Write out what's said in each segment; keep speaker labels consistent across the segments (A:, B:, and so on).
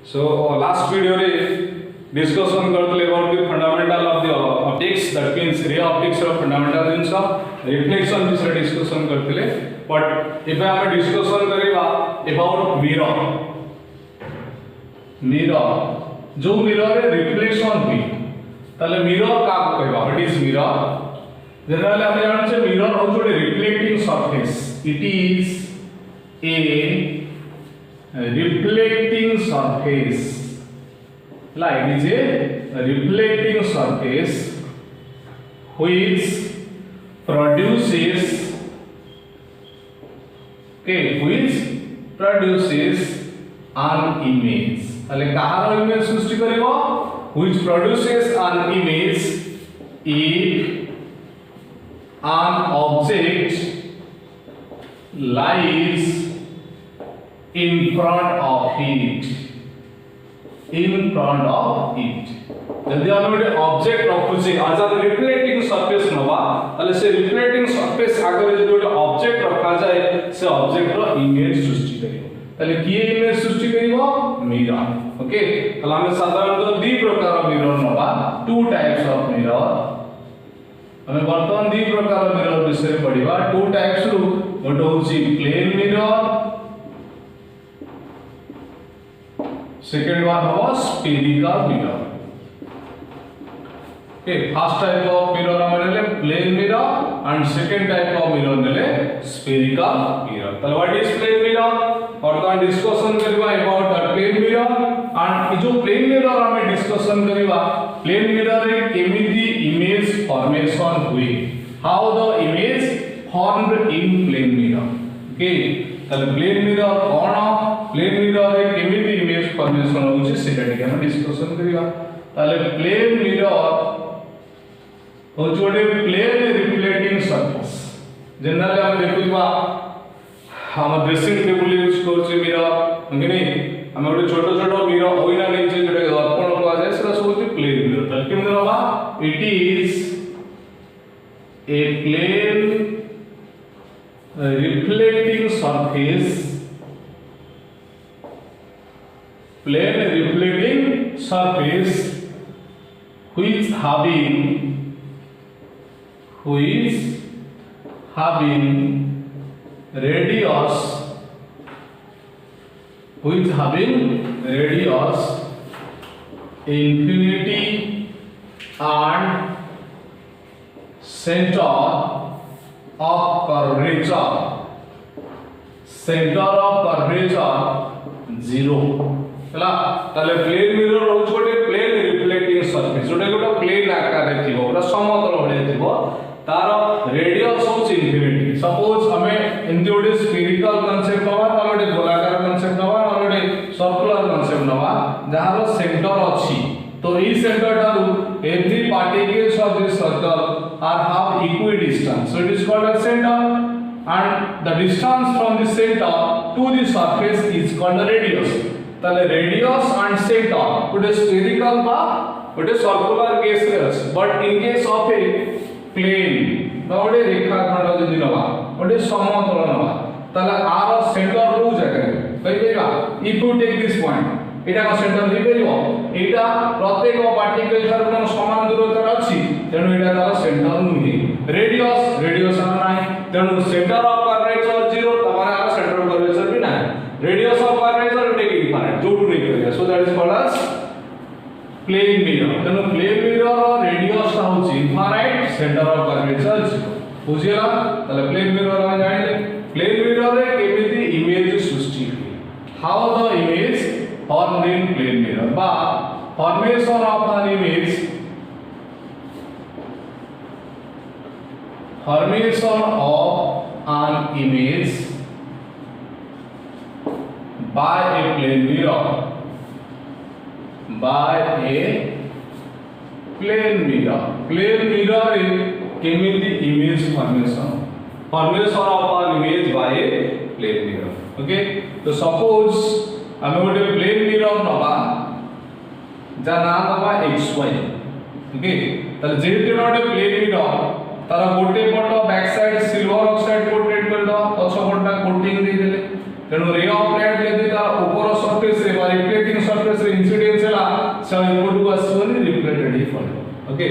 A: So last video रे discussion करतले about the fundamental of the optics, that means ray optics ର fundamental जिनस reflection विषय discussion करतले, but इबे हमें discussion करेगा about mirror जो mirror रे reflection हुई ताले mirror का कहबा what is mirror जनरली हम जान छे mirror हो जोड़े reflecting surface, it is a reflecting surface, like it is a reflecting surface which produces an image. ताले कहार image Srishti करिवो which produces an image if an object lies in front of it. जल्दी हम गोटे object रखुचे आज reflecting surface नबा ताले से reflecting surface आगे जदि गोटे ऑब्जेक्ट रखा जाए से ऑब्जेक्ट रो इमेज सृष्टि करिवो ताले किए इमेज सृष्टि करिवो मिरर ओके ताले हम साधारणतः दि प्रकार मिरर नबा टू टाइप्स ऑफ मिरर हमें वर्तमान दि प्रकार मिरर विषय पढिबा टू टाइप्स रु गोटे होची plane mirror second one was spherical mirror. Okay, first type of mirror हमने ले plane mirror and second type of mirror ले spherical mirror. तो what is plane mirror? और तो discussion करिबा about the plane mirror and जो plane mirror हमें discussion करिबा plane mirror रे केमिति image formation हुई. How the image formed in plane mirror. Okay, तो plane mirror कौन प्लेन मिरर रे केमिति इमेज फॉर्मेशन होउची सेटा टिके हम डिस्कशन करिया ताले प्लेन मिरर हो जोडे प्लेन रिफ्लेक्टिंग सरफेस जनरली हम देखुबा हम ड्रेसिंग टेबल यूज करछे मिरर अंगने हम गोटे छोटो छोटो मिरर होइना नै जे जोडे दर्पण को जाय सेटा सब प्लेन मिरर ताले केम रहबा it is a plane reflecting surface which having radius infinity and center of curvature 0 हला ताले प्लेन मिरर होछ गोटे प्लेन रिफ्लेक्टिंग सरफेस जोटे गोटे प्लेन आकार रे थिबो पूरा समतल भले थिबो तार रेडियस होछ इन्फिनिटी सपोज हमें एंती गोटे स्फेरिकल कांसेप्ट नवा और गोटे गोलाकार कांसेप्ट नवा और गोटे सर्कुलर कांसेप्ट नवा जहार सेंटर अछि तो ई सेंटर टारु every particles of this circle are half equidistant, so it is called as center, and the distance from the center to the surface is called the radius. ताले radius and center गोटे spherical बा गोटे circular case रे अछि, but in case of a plane गोटे रेखाखंड जदि नबा गोटे समतल नबा ताले आर सेंटर रो जगह कहि बेबा if you take this point एटा को सेंटर हे परिबो एटा प्रत्येक पार्टिकल थार कोन समान दूरता अछि तेनु एटा तार सेंटर नुहि रेडियस नाही तेनु सेंटर ऑफ कर्वेचर 0 तमारे आर सेंटर ऑफ कर्वेचर भी नाही radius of curvature take infinite जोडू नै करिया so that is called as plane mirror तेनु प्लेन मिरर रो रेडियस होछि इन्फिनिट सेंटर ऑफ कर्वेचर 0 बुझियला तले प्लेन मिरर हम जानिले प्लेन मिरर रे केमिति इमेज सृष्टि how the image formed in plane mirror ba formation of an image by a plane mirror plane mirror केमिति image formation of an image by a plane mirror okay so suppose हमें गोटे plane mirror नबा जा ना दबा xy okay ताले जेते गोटे प्लेन मिरर तार गोटे पट back side silver oxide coated कर दो पछ पटना कोटिंग दे देले तेणु रे ऑफ लाइट जदि तार ऊपर सरफेस रे बा रिफ्लेक्टिंग सरफेस रे इंसिडेंस हला से एपटू आसोनी रिफ्लेक्टेड ही पड़े okay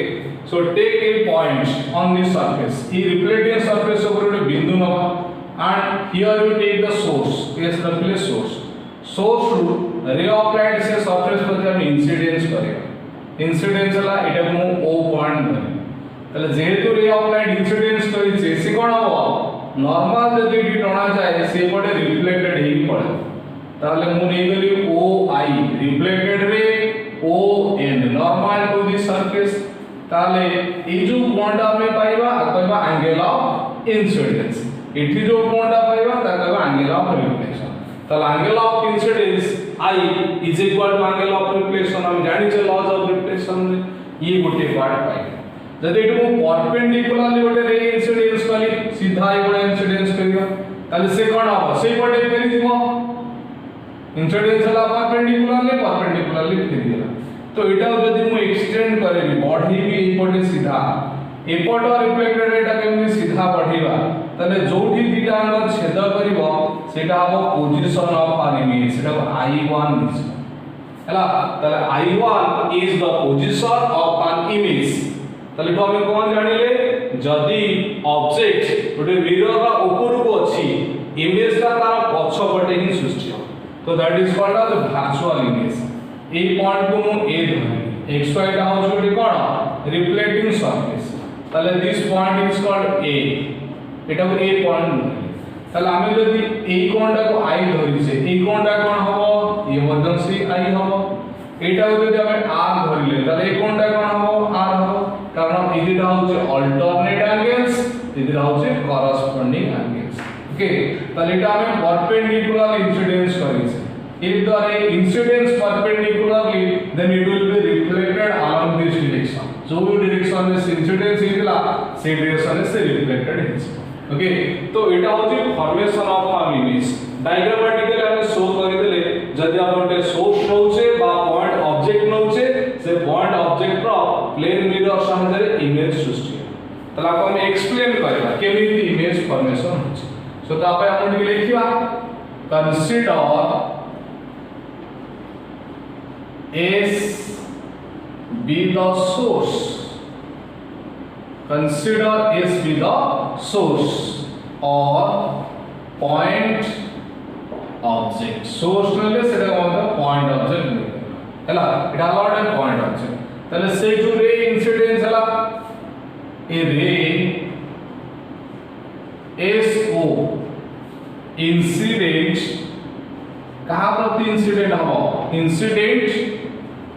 A: so take a point on this surface ई रिफ्लेक्टिंग सरफेस ऊपर एक बिंदु नवा and here you take the source S रखले सोर्स रु रे ऑफ लाइट से सरफेस पर हम इंसिडेंस करेगा इंसिडेंस हला एटा को ओ पॉइंट धरे तले जेहेतु रे ऑफ लाइट इंसिडेंस करी से से कोन हो नॉर्मल जदि डी टणा जाय से पड़े रिफ्लेक्टेड ही पड़े ताले मु नै गली ओ I reflected ray O and normal to the surface ताले ए जो कोणटा हमें पाइबा कहबा एंगल ऑफ इंसिडेंस एठी जो कोणटा पाइबा ता कहबा एंगल ऑफ रिफ्लेक्शन ताले angle of incidence i is equal to angle of reflection हम जानि छ लॉज ऑफ रिफ्लेक्शन ये गोटे पार्ट पाइबा जदि एठो परपेंडिकुलरली गोटे रे इंसिडेंस कली सीधा ए गोटे इंसिडेंस करियो ताले से कोन हो से पटे फेरि दिमो इंसिडेंस हला परपेंडिकुलरली फेरि दिला तो एटा जदि मु एक्सटेंड करेबी बढ़ी भी ए पटे सीधा एपट रिफ्लेक्टेड एटा केमि सीधा बढ़ीबा तले जोठी दिटा अंग छेद करिवो सेटा हबो पोजीशन ऑफ एन इमेज सेटा I1 दिस हला तले I1 is the position of an image तले तो हम कोन जानिले जदि ऑब्जेक्ट गोटे मिरर रा ऊपर को अछि इमेज का तार पछ पटे ही सृष्टि हो तो that is called the virtual image A point को मु ए धरि xy टा हो जोटी कोन रिफ्लेक्टिंग सरफेस तले this point is called a एटा को ए पॉइंट तले हम जदि ए कोणटा को आई धरि से ए कोणटा कोन हबो ये मध्यम से आई हबो एटा को जदि हम आर धरिले तले ए कोणटा कोन हबो आर हबो कारण इदिटा होचे अल्टरनेट एंगल्स इदिटा होचे कॉरस्पॉन्डिंग एंगल्स ओके तले एटा हम परपेंडिकुलर इंसिडेंस करिसे if the incidence perpendicularly then it will be reflected along this direction जो भी direction में incidence हिला से direction से reflected हिस ओके तो एटा होची formation of our image diagrammatically हम शो करि देले जदि हम ओटे सोर्स नउचे बा पॉइंट ऑब्जेक्ट नउचे से पॉइंट ऑब्जेक्ट रो प्लेन मिरर सहायतारे इमेज सृष्टि तला को हम एक्सप्लेन करबा केमिति इमेज फॉर्मेशन होची सो तो आपे हम लिखिबा consider S be the source. Consider S be the source or point object. Source नले सेटा कोन point object हला इटा लॉट है point object. तले से जो रे इंसिडेंस हला ए रे SO इंसिडेंट कहा प्रति इंसिडेंट हबो incident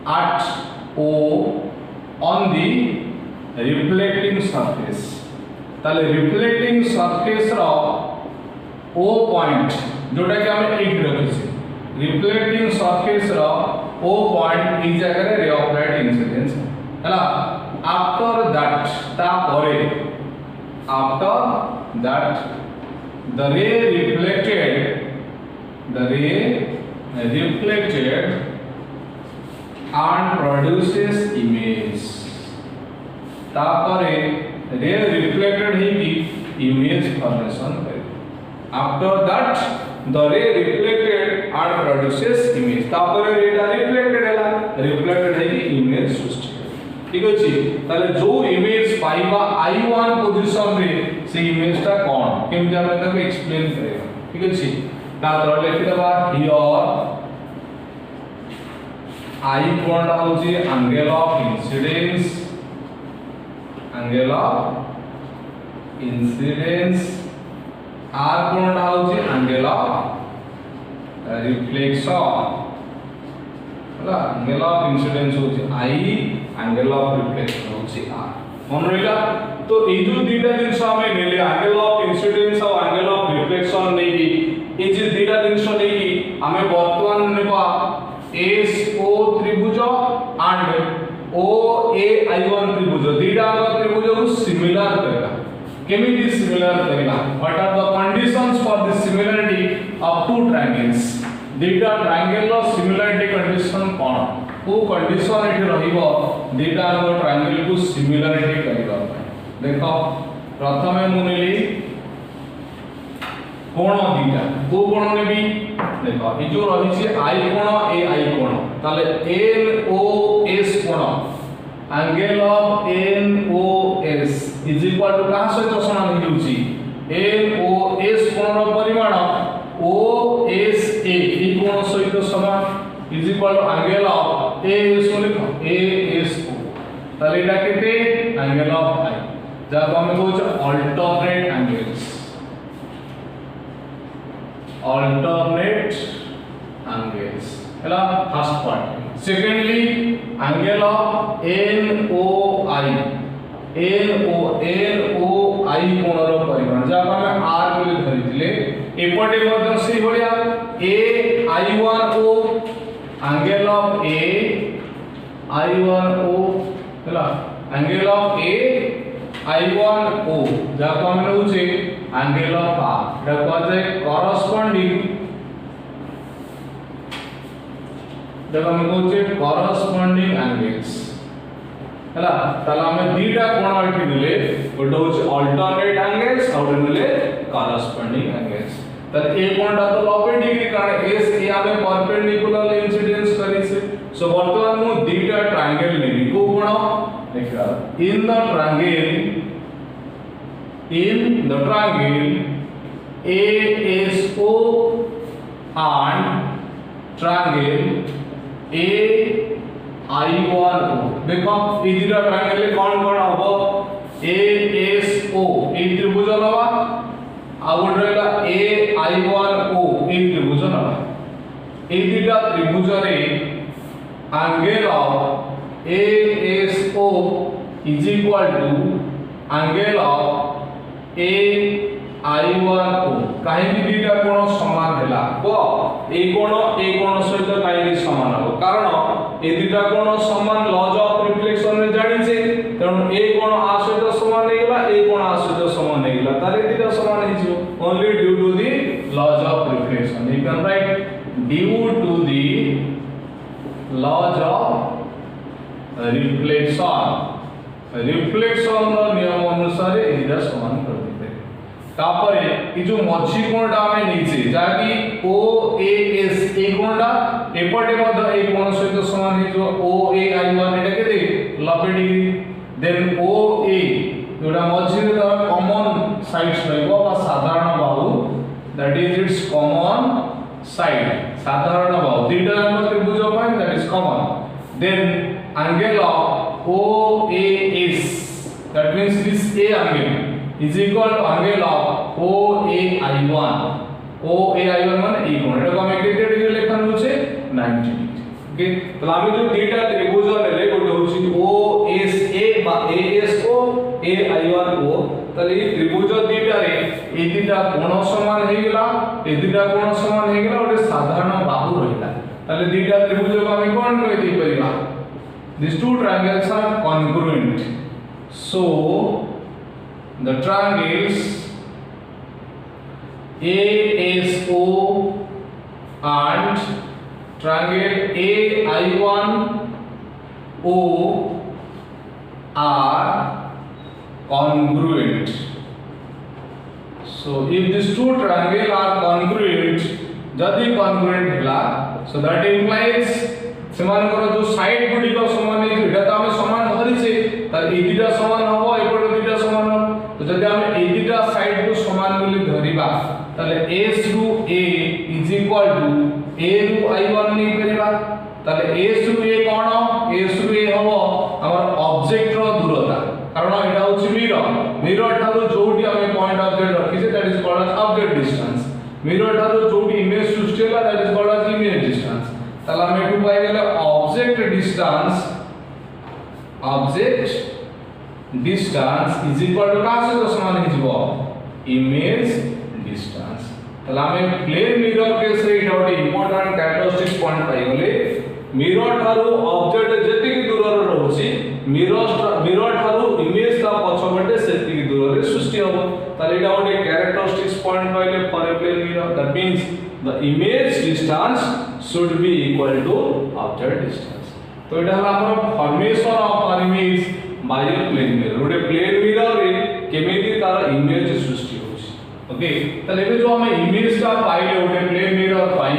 A: at O on the reflecting surface ताले reflecting surface रो O point जोटा कि हमें एक रखिसे reflecting surface रो O point इस जगह रे ray of light incidence हला after that ता परे after that the ray reflected and produces image तापरे रे रिफ्लेक्टेड है कि इमेज फॉर्मेशन करे आफ्टर दैट द रे रिफ्लेक्टेड and produces image तापरे रेटा रिफ्लेक्टेड हैला रिफ्लेक्टेड है कि इमेज सृष्टि ठीक अछि ताले जो इमेज पाइबा I1 पोजीशन रे से इमेज ता कोन केम जामे तक एक्सप्लेन करेगा ठीक अछि ता तर लिखि दबा हियर I कोणटा होची एंगल ऑफ इंसिडेंस R कोणटा होची एंगल ऑफ रिफ्लेक्शन हला एंगल ऑफ इंसिडेंस होची I एंगल ऑफ रिफ्लेक्शन होची R मन रहिला तो ए जो दीटा जिंस हमें नेले एंगल ऑफ इंसिडेंस और एंगल ऑफ रिफ्लेक्शन नै की ए जे दीटा जिंस नै की हमें वर्तमान नेबा SO त्रिभुज and OAI1 त्रिभुज दीटा त्रिभुज को सिमिलर करेगा केमिति सिमिलर करेगा what are the conditions for the similarity of two triangles दीटा ट्रायंगल रो सिमिलरिटी कंडीशन कोन को कंडीशन एठी रहिबो दीटा ट्रायंगल को सिमिलरिटी करिबा देखो प्रथमे मु नेली कोण दीटा को कोण नेबी देखो ए जो रही छी I कोण ए I कोण त ताले NOS कोण angle of NOS is equal to कहा सहित समान हो जाउची NOS कोण रो परिमाण OSA ई कोण सहित समान is equal to angle of AS लिखो ASO ताले एटा केते एंगल ऑफ I जब हम कहू अल्टरनेट एंगल्स हैला first part secondly angle of NOI कोण रो परिमाण जब हम R बोली धरिथिले एपटे मध्य से भलिया AI1O एंगल ऑफ AI1O हैला एंगल ऑफ AI1O जब हम नउचे एंगल ऑफ R एटा को जाय कॉरेस्पोंडिंग जब हम कहूचे कॉरेस्पोंडिंग एंगल्स हैला ताला हम दीटा कोण एठी नेले गोटे होचे अल्टरनेट एंगल्स और नेले कॉरेस्पोंडिंग एंगल्स त ए कोणटा तो 90 डिग्री कारण एस ए आमे परपेंडिकुलर इंसिडेंस करिसे सो वर्तमान मु दीटा ट्रायंगल नेबी को कोण देखा in the triangle ASO and triangle AI1O देखो ए दुटा ट्रायंगल ले कोन कोन हबो ASO ए त्रिभुज लवा आ गोटे रहला AI1O ए त्रिभुज लवा ए दुटा त्रिभुज रे angle of ASO is equal to angle of AI1O काहे कि दुटा कोण समान हैला को ए कोण सहित काहे समान हो कारण ए दुटा कोण समान लॉज ऑफ रिफ्लेक्शन रे जानि छे तण ए कोण आ सहित समान नै गेला ए कोण आ सहित समान नै गेला तारे दुटा समान हे जिवो only due to the laws of reflection you can write due to the laws of reflection रो नियम अनुसार एटा समान कर देते तापरे ई जो मझी कोणटा हमें नीचे जाकी OAS ए कोणटा एपटे मध ए कोण सहित समान हे जो OAI1 एटा केते 90 डिग्री देन OA जोटा मझी रे तार कॉमन साइड्स रहबो बा साधारण बाहु that is its common side साधारण बाहु तीनटा नंबर त्रिभुज पाइन that is common then angle of OAS that means this A angle is equal to angle of OAI1 माने ए कोण एटा को हम केते डिग्री लेखन होचे 90 डिग्री ओके तो आमे जो दुटा त्रिभुज लेले गोटे होची OSA बा ASO AI1O तले ई त्रिभुज दुटा रे ए दुटा कोण समान हे गेला ए दुटा कोण समान हे गेला ओटे साधारण बाहु रहिला तले दुटा त्रिभुज को हम कोन कहि दै परिबा these two triangles are congruent so the triangles ASO and triangle AI1O are congruent so if these two triangles are congruent जदि congruent हला so that implies सेमानकर जो साइड गुडी को समान है एटा त हम समान धरिसे त ए दुटा समान हबो एपटे दुटा समान हो तो जदि हम ए दुटा साइड को समान बोली धरिबा तले S ru A is equal to A ru I1 नै परिबा तले S ru A cone S ru A हबो हमर ऑब्जेक्ट रो दूरता कारण एटा होछि मिरर थारु जोटी हम पॉइंट ऑब्जेक्ट रखिसे that is called as object distance mirror थारु जोटी इमेज सृष्टि होला that is called as image distance तला हम एटू पाइ गेले object distance is equal to का से समान हे जिवो इमेज डिस्टेंस तला हम प्लेन मिरर केस रे इटा ओटे इंपोर्टेंट कैरेक्टरिस्टिक्स पॉइंट पाइ गेले मिरर थारु ऑब्जेक्ट जति की दूर रे रहउची मिरर थारु इमेज ता पछबटे सेति की दूर रे सृष्टि हो तले इटा ओटे कैरेक्टरिस्टिक्स पॉइंट पाइले for a plane mirror that means the image distance should be equal to object distance तो एटा हमर formation of an image by a plane mirror ओटे प्लेन मिरर रे केमिति तार इमेज सृष्टि होछि ओके तले एबे जो हम इमेज का पाइले ओटे प्लेन मिरर पाई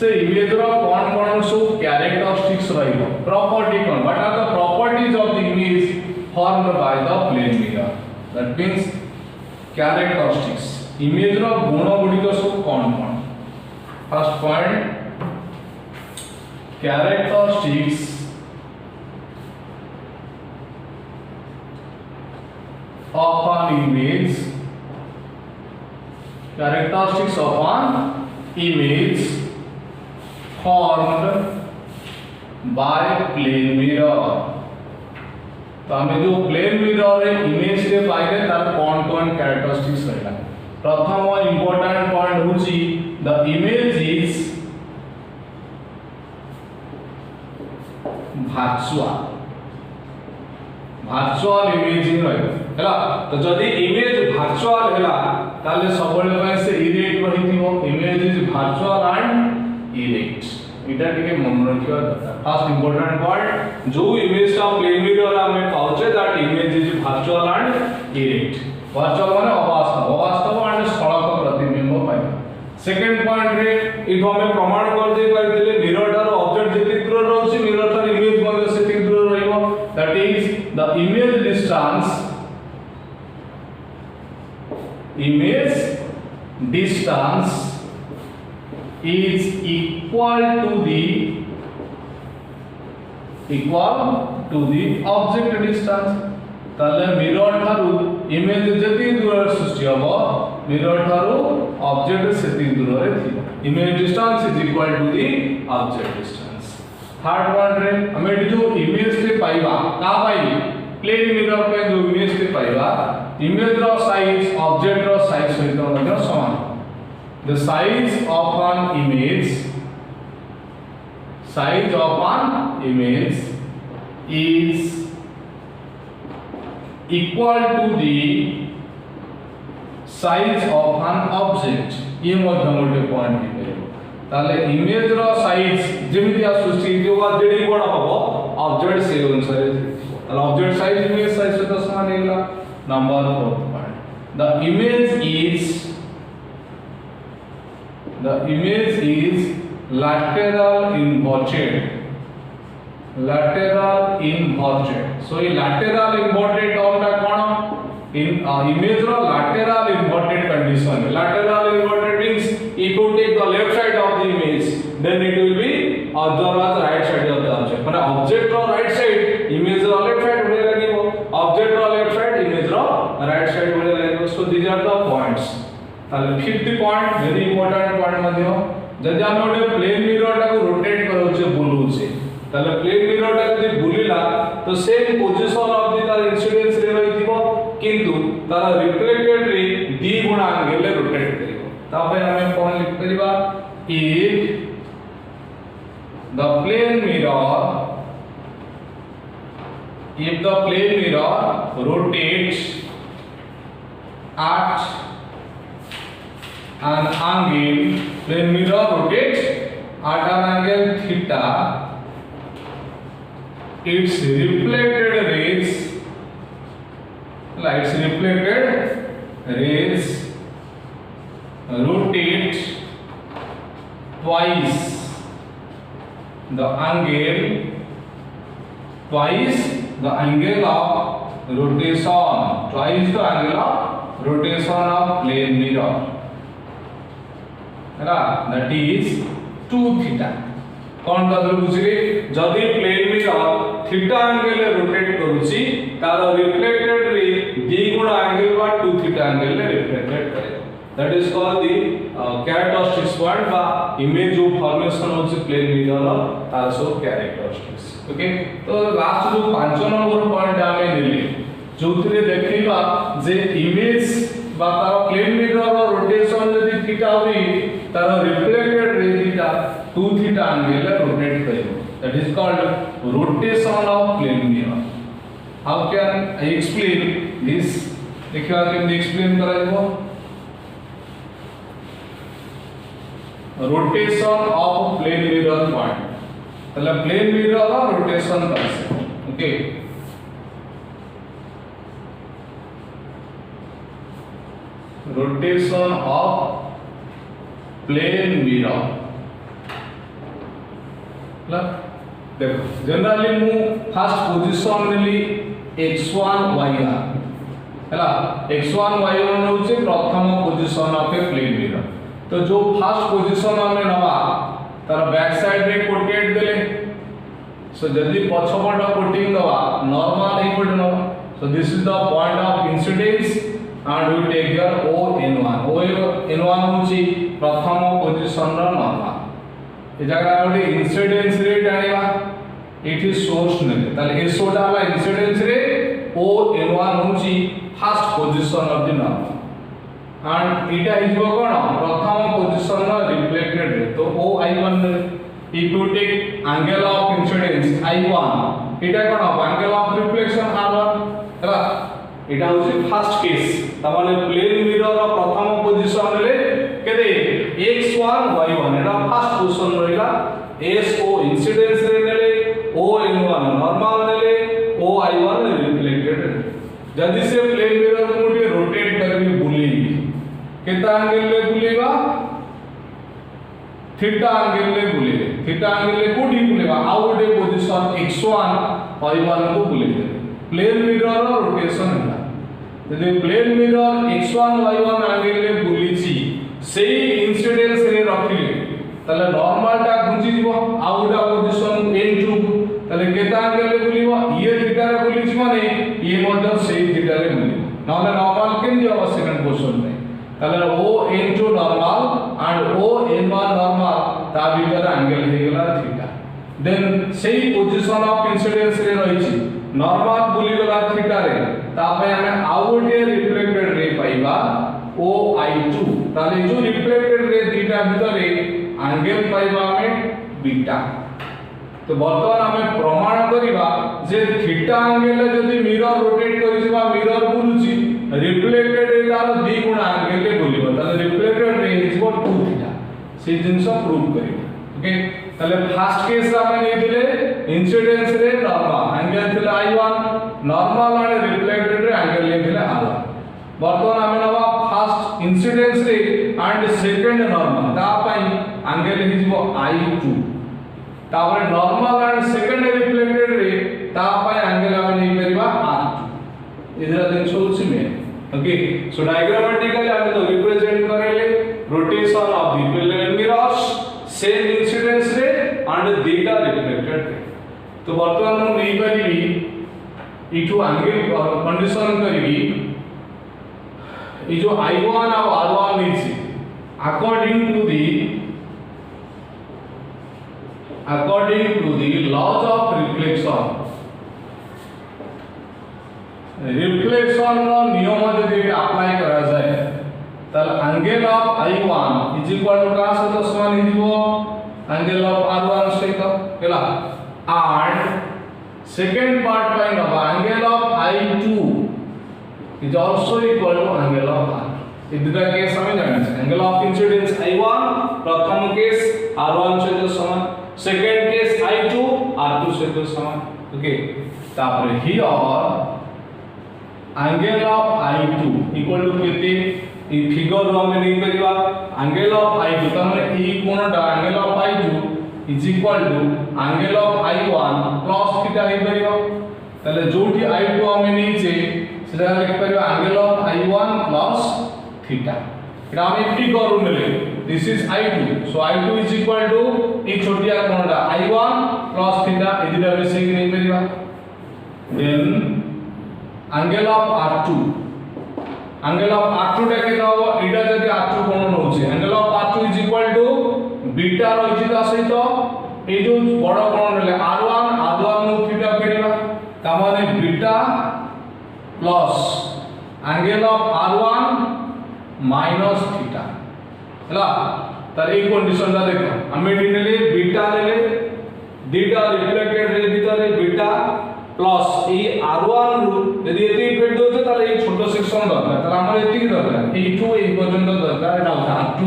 A: से इमेज रो कोन कोन सब कैरेक्टरिस्टिक्स characteristics रहिबो property cone what are the properties of the image formed by the plane mirror that means characteristics image रो गुण गुडी को सब कोन कोन first point characteristics of an image characteristics of an image formed by plane mirror तो हमें जो plane mirror रे image रे पाइले तार कोन कोन कैरेक्टरिस्टिक्स रहला प्रथम इंपोर्टेंट पॉइंट होची the image is virtual imaging रहला तो जदी इमेज वर्चुअल हैला ताले सबले पय से इरेक्ट रहिथिबो image is virtual and erect इटा टिके मन रखियो फर्स्ट इंपोर्टेंट पॉइंट जो इमेज का प्लेन मिरर हमें पाउचे that image is virtual and erect virtual माने अवास्तव एंड स्थलक प्रतिबिंब पाइ सेकंड पॉइंट रे इको हमें प्रमाण कर दे पाइले मिरर ठार ऑब्जेक्ट जति दूर रहउची मिरर ठार इमेज मध्ये सेति दूर रहिबो that is the image distance is equal to the object distance ताले मिरर ठारू इमेज जति दूर सृष्टि हबो मिरर ठारू ऑब्जेक्ट सेति दूर रे थिबो image distance is equal to the object distance third point रे हमें जो इमेज से पाइबा का पाई प्लेन मिरर पे जो इमेज से पाइबा इमेज रो साइज ऑब्जेक्ट रो साइज सहित मध्ये समान the size of an image is equal to the size of an object ये मध्ये मोटे पॉइंट है ताले इमेज रो साइज जेमिति सृष्टि जो जेडी बड़ हबो ऑब्जेक्ट से अनुसार ताले ऑब्जेक्ट साइज इमेज साइज से तो समान हैला number 4 point the image is lateral inverted so ये lateral inverted term ता कोन in image row lateral inverted condition lateral inverted means if you take the left side of the image then it will be otherwise right side of the object माने object रो right side image रो left side होने लागिवो object रो left side image रो right side होने लागिवो so these are the points ताले 50 point very important point मध्ये जदि हम ओडे plane mirror टा को rotate करूचे बुलुचे ताले प्लेन मिरर टा जदि बुलिला तो सेम पोजीशन ऑफ द तार इंसिडेंस रे रहिथिबो किंतु तार रिफ्लेक्टेड रे दी गुण एंगल रे रोटेट करिवो तापय हमें कोन लिख परिबा if the plane mirror rotates at an angle plane mirror rotates at an angle theta its reflected rays rotate twice the angle of rotation of plane mirror that is 2 theta कोन दादर बुझिले जदी plane mirror theta angle रे rotate करूची तार reflected रे दी गुण angle बा 2 theta angle रे reflected करे that is called the characteristics point बा इमेज जो फॉर्मेशन होची प्लेन मिरर तार सब कैरेक्टरिस्टिक्स ओके तो लास्ट जो 5 नंबर पॉइंट आमे नेले जोथिरे देखैबा जे इमेज बा तार प्लेन मिरर रो रोटेशन जदी थीटा होई तार रिफ्लेक्टेड रे थीटा 2 थीटा एंगल रे रोटेट करिवो that is called rotation of plane mirror how can I explain this देखियो केमि एक्सप्लेन कराइबो rotation of plane mirror point तले प्लेन मिरर रो रोटेशन करसे okay rotation of plane mirror देखो जनरली मु फर्स्ट पोजीशन नेली x1 y1 हैला x1 y1 होचे प्रथम position of a plane mirror. तो जो फर्स्ट पोजीशन हमें नवा तार बैक साइड रे कोटेट देले सो जदी पछपट कोटिंग दवा नॉर्मल ए कोट नवा so this is the point of incidence and we take here ON1 ON1 होची प्रथम पोजीशन रो नॉर्मल ए जगह गोटे इंसिडेंस रेट आनिबा एठी सोर्स ने ताले एसोटा वाला इंसिडेंस रे ON1 होची first position of the normal and इटा हिजो कोन प्रथम पोजीशन रो रिफ्लेक्टेड रे तो OI1 if you take angle of incidence I1 इटा कोन angle of reflection R1 हैला इटा होची फर्स्ट केस तमाने प्लेन मिरर रो प्रथम पोजीशन रे केते x1 y1 एटा फर्स्ट पोजीशन रहिला SO इंसिडेंस रे नेले ON1 नॉर्मल नेले OI1 रिफ्लेक्टेड जदी से प्लेन मिरर को मुटे रोटेट करके बुली केता एंगल ले बुलेगा थीटा एंगल ले बुलेगा थीटा एंगल ले कोठी बुलेगा आउ गोटे पोजीशन x1 y1 को बुलेगा प्लेन मिरर रो रोटेशन होला जदी plane mirror x1 y1 angle ले बुलीची सेही इंसिडेंस रे रखिले तले नॉर्मल टा घुंची जीवो आउ गोटे पोजीशन n2 तले केता एंगल ले बुलिवो ये थीटा रे बुलीची माने ये मध्य सेही थीटा रे बुलिवो नॉर्मल नॉर्मल केन जो सेकंड पोजीशन में तले ON2 normal and ON1 normal ता भीतर एंगल हे गेला थीटा देन सेही पोजीशन ऑफ इंसिडेंस रे रहिची नॉर्मल बुली गेला थीटा रे ता पे हमें आउ गोटे रिफ्लेक्टेड रे पाइबा OI2 ताले जो रिफ्लेक्टेड रे थीटा भीतर एंगल पाइबा हमें बीटा। तो वर्तमान हमें प्रमाण करिबा जे थीटा एंगल जदी मिरर रोटेट करिबा मिरर बुलुची रिफ्लेक्टेड रे तार दी गुण एंगल ले बुलिबो ताले reflected ray is equal to theta से जिंस प्रूव करिबो। ओके ताले फर्स्ट केस हमें नै दिले इंसिडेंस रे नॉर्मल एंगल थिला I1 normal and reflected ray angle ले थिला R1 वर्तमान हमें नवा first incidence ray and second normal ता पई एंगल हिजबो I2 तापर normal and second reflected ray ता पई एंगल हमें नै परिबा R2 इधर दिन सोच में। ओके सो डायग्रामेटिकली हमें तो रिप्रेजेंट करेले rotation of the plane mirrors same incidence ray and theta reflected ray. तो वर्तमान हम नै परिबी इटू एंगल कंडीशन करबी ई जो I1 और R1 नीचे according to the laws of reflection रो नियम यदि अप्लाई करा जाए तल angle of I1 is equal to का सहित समान हिजबो एंगल ऑफ R1 सहित हैला एंड सेकंड पार्ट पाइ नबा angle of I2 is also equal to angle of R। इधर केस हमें जानना है एंगल ऑफ इंसिडेंस I1 प्रथम केस R1 से समान सेकंड केस I2 R2 से समान। ओके तापर here angle of I2 equal to केते ई फिगर रो हमें नहीं परिबा एंगल ऑफ I2 तमने ई कोणटा angle of I2 is equal to angle of I1 plus theta हे परिबा तले जोठी I2 हमें नीचे सेटा लिख परिबा angle of I1 plus theta एटा हम एप्टी करू नेले this is I2 so I2 is equal to ई छोटिया कोणटा I1 प्लस थीटा इदिरा मिसे कि नहीं परिबा देन एंगल ऑफ R2 टा के हो इडा जदि R2 कोण नउचे angle of R2 is equal to beta रहिछि ता सहित ए जो बड़ कोण नेले R1 नु थीटा फेरिबा ता माने beta plus angle of R1 minus theta हैला तार ए कंडीशन ता देखो हमें नेले बीटा नेले बीटा रिफ्लेक्टेड रे भीतर बीटा प्लस ए R1 रु यदि एति इफेक्ट दोते ताले ए छोटो सेक्शन दरकार ताले हमर एति दरकार ए2 ए पर्यंत दरकार एटा R2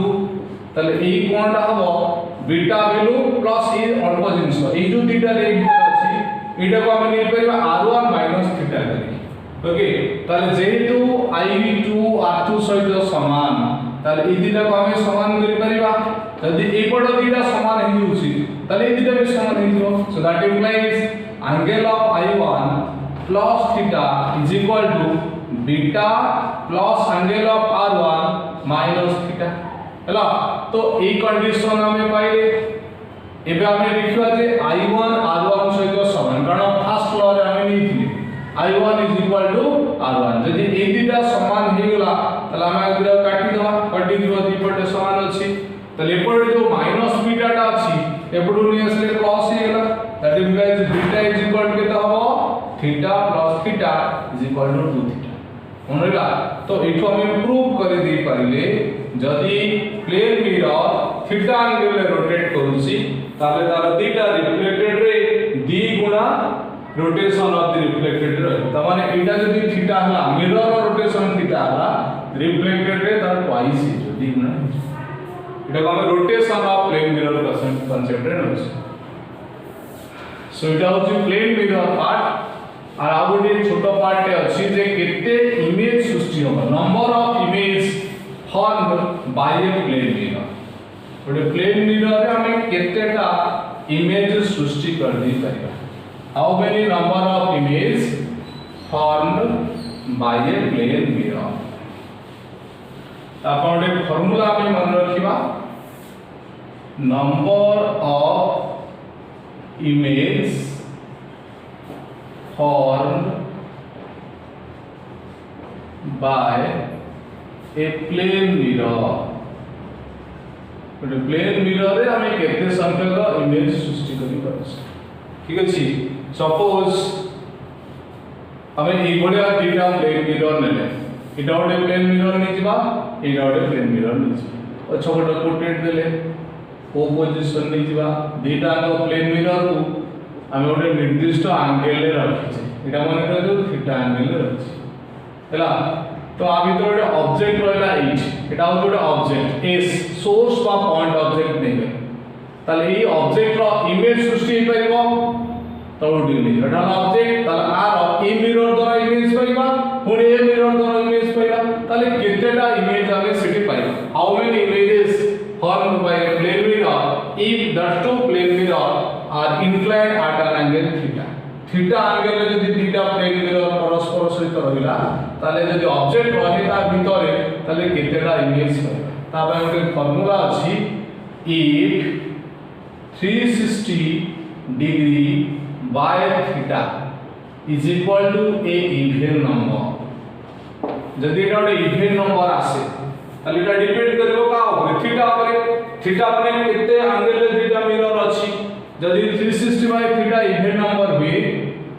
A: ताले ए कोणटा हबो बीटा वैल्यू प्लस ए अल्प जिंस ए जो थीटा रे अछि एटा को हम नै परिबा R1 माइनस थीटा करी। ओके ताले जेहेतु I2 R2 सहित समान ताले ए दिटा को हम समान करि परिबा यदि ए पट दिटा समान हेउछि ताले ए दिटा भी समान हे जिवो so that implies angle of I1 plus theta is equal to beta plus angle of R1 minus theta हला तो ए कंडीशन हमें पाइले एबे हमें लिखिबा जे I1 R1 सहित समान कारण फर्स्ट लॉ रे हमें नीथिले I1 is equal to R1 जदि ए दिटा समान हे गेला तला हमें गुरा काटी दिबो दीपटे समान अछि तले एपटे जो माइनस बीटा टा अछि एपटु नि असले प्लस हे गेला that implies beta is equal to केता हो theta plus theta is equal to 2 theta मनला तो एठो हमें प्रूव कर दे पारिले जदि प्लेन मिरर थीटा एंगल रे रोटेट करूसी ताले तार थीटा रिफ्लेक्टेड रे दी गुणा rotation of the reflected ray त माने एटा जदि थीटा हला मिरर रो रोटेशन थीटा हला रिफ्लेक्टेड रे तार ट्वाइस हे दी गुणा एटा हमें rotation of plane mirror concept ray नोस सो एटा होची प्लेन मिरर पार्ट और आ गोटे छोट पार्ट अछि जे केते इमेज सृष्टि होबा number of image formed by a plane mirror गोटे प्लेन मिरर रे हमें केतेटा इमेज सृष्टि कर दी परिबा how many number of image formed by a plane mirror आपण गोटे फार्मूला में मन रखिबा number of image formed by a plane mirror गोटे प्लेन मिरर रे हमें केते संख्यक इमेज सृष्टि करि परछ ठीक अछि सपोज हमें ए भलिया तीनटा प्लेन मिरर नेले एटा गोटे प्लेन मिरर नै जिबा एटा गोटे प्लेन मिरर नै जिबा अच्छा गोटे पोर्ट्रेट देले ओ पोजीशन नै जिबा दुटा प्लेन मिरर को आमे गोटे निर्दिष्ट एंगल रे रखिछे एटा माने करू थीटा एंगल रे रखिछे हैला तो आ भीतर गोटे ऑब्जेक्ट रहला एट एटा गोटे ऑब्जेक्ट एस सोर्स बा पॉइंट ऑब्जेक्ट नेबे ताले ई ऑब्जेक्ट रो इमेज सृष्टि हे परिबो तो गोटे इमेज एटा ऑब्जेक्ट ताले आर ई मिरर द्वारा इमेज पाइबा पुणी ए मिरर द्वारा इमेज पाइबा ताले केतेटा इमेज आमे सिटी पाइबा how many images formed by a plane mirror if the two plane mirror are inclined at an angle theta theta angle रे जदि theta plane mirror परस्पर सहित रहिला ताले जदि ऑब्जेक्ट रहे ता भितरे ताले केतेटा इमेज पाइबा ता पय गोटे फार्मूला अछि if 360 degree by theta is equal to a even number जदि एटा गोटे इवन नंबर आसे ताले एटा डिपेंड करबो का ऊपर थीटा पर केते एंगल रे थीटा मिरर अछि जदि 360 बाय थीटा इवन नंबर हुए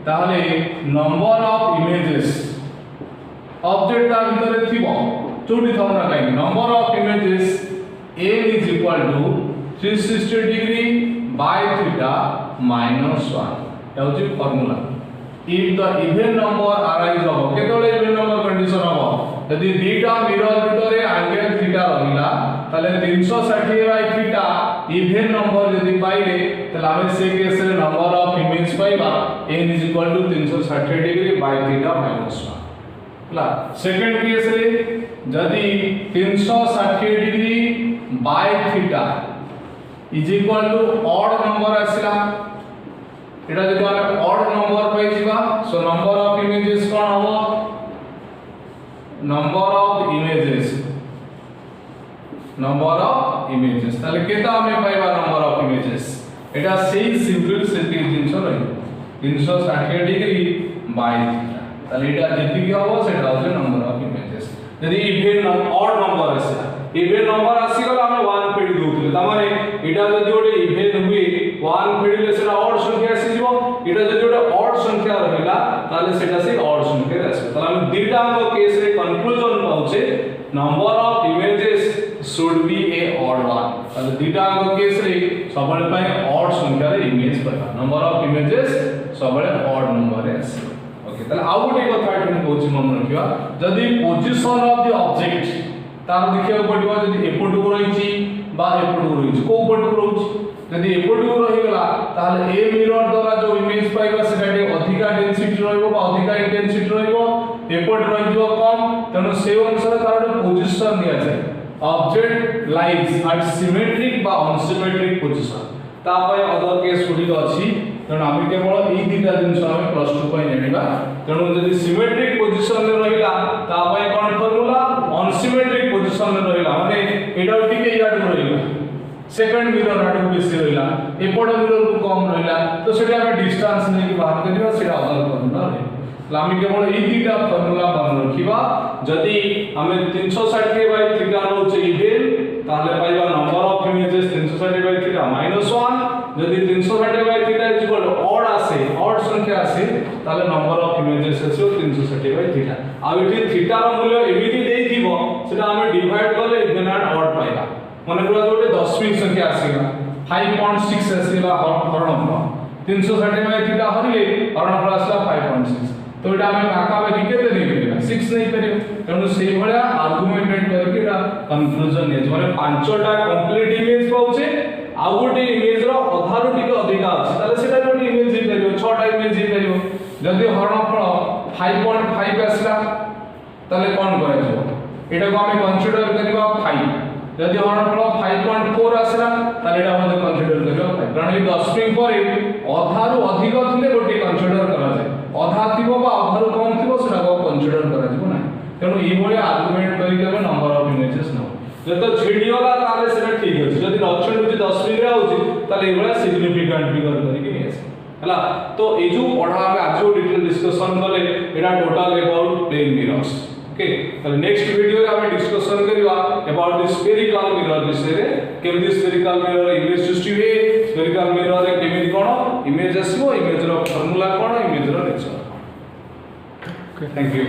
A: ताले नंबर ऑफ इमेजेस ऑब्जेक्ट ता भीतर थिबो चोटी थौना काई number of images n is equal to 360 degree by theta minus 1 ता होची formula if the even number arise हो केतोले even number कंडीशन हो यदि दीटा मिरर भितरे एंगल थीटा रहिला ताले 360 बाय थीटा इवन नंबर यदि पाइले ताले हम से केस रे नंबर ऑफ इमेज पाइबा n is equal to 360 degree by theta minus 1 हला सेकंड केस रे यदि 360 degree by theta is equal to odd number आसिला एटा जदि हम ऑड नंबर पाइ जिबा सो नंबर ऑफ इमेजेस कोन हो नंबर ऑफ इमेजेस ताले केता हमें पाइबा नंबर ऑफ इमेजेस एटा सेही सिंपल सेटी जिंस रही 360 डिग्री बाय थीटा ताले एटा जेति हो सेटा हो नंबर ऑफ इमेजेस यदि इवन ऑड नंबर आसे इवन नंबर आसी गला हम 1 पेडी दोतले त माने एटा जदि ओडे इवन हुए 1 पेडी ले सेटा ऑड संख्या आसी जिवो एटा जदि ओडे ऑड संख्या रहिला ताले सेटा से ऑड संख्या आसे ताले हम दीटा को केस रे कंक्लूजन पाउचे number of images should be a odd one ताले दीटा को केस रे सबले पय ऑड संख्या रे इमेज पाइबा नंबर ऑफ इमेजेस सबले ऑड नंबर रे आसे ओके ताले आ गोटे कथा एठन कहूची मन रखिबा जदि पोजीशन ऑफ द ऑब्जेक्ट तार देखिया पडिबो जदि एपटु रहिची बा एपटु रहिची को पटु रहुची जदि एपटु रहि गला ताले ए मिरर द्वारा जो इमेज पाइबा सेटा अधिका डेंसिटी रहइबो बा अधिका इंटेंसिटी रहइबो एपट रहिबो कम तनो से अनुसार तार पोजीशन दिया जाय ऑब्जेक्ट लाइज एट सिमेट्रिक बा अनसिमेट्रिक पोजीशन तापर अदर केस गुडी अछि तेणु आम केवल ई दुटा जिनस आम प्लस 2 पई जानिबा तेणु जदि सिमेट्रिक पोजीशन रे रहिला तापर कोन फार्मूला अनसिमेट्रिक पोजीशन रे रहिला माने एडा टिके याड रहिला सेकंड मिरर आडू बेसी रहिला एपड मिरर को कम रहिला तो सेटा हम डिस्टेंस नै कि बाहर करिबा सेटा अदर फार्मूला रे आम केवल ई दुटा फार्मूला मन रखिबा जदि हम 360 बाय थीटा रोचे इवेल ताले पाइबा number of images 360 by theta -1 जदि 360 बाय थीटा इक्वल ऑड आसे ऑड संख्या आसे ताले नंबर ऑफ इमेजेस आसे 360 बाय थीटा आ इठी थीटा रो मूल्य एमिति देई दिबो सेटा हम डिवाइड करले इवन एंड ऑड पाइबा माने पूरा जोटे दशमिक संख्या आसीगा 5.6 आसीला हरण 360 बाय थीटा हरिले हरण आसला 5.6 तो एटा हम काका बाकी केते नै करिबा 6 नै करियो तेनु सेही भलिया आर्गुमेंटेड करके एटा कंक्लूजन ने माने पांचटा कंप्लीट इमेज पाउचे आ गोटे इमेज रो अधारु टिके अधिका अछि ताले सेटा गोटे इमेज हे करियो 6टा इमेज हे करियो जदि हरणफल 5.5 आसला ताले कोन कराइबो एटा को हम कंसीडर करिबा 5 जदि हरणफल 5.4 आसला ताले एटा हम कंसीडर करिबा 5 कारण ए दशमिक परे अधारु अधिक थिले गोटे कंसीडर करा जाय अधा थिबो बा अधारु कम थिबो सेटा को कंसीडर करा जिवो ना तेनु ई भली आर्गुमेंट करि के नंबर ऑफ इमेजेस न जतो छिडियोला ताले सेटा ठीक अछि जदि लक्षण होछि 10 मिनिट आउछि ताले ई भली सिग्निफिकेंट फिगर करि के नेस हला तो ए जो पढा हम आज डिटेल डिस्कशन कले एटा total about plane mirrors okay ताले नेक्स्ट वीडियो रे हम डिस्कशन करिवा अबाउट द स्फेरिकल मिरर विषय रे केमि स्फेरिकल मिरर इमेज सृष्टि हुए स्फेरिकल मिरर रे केमि कोन इमेज आसीबो इमेज रो फार्मूला कोन इमेज रो नेचर ओके थैंक यू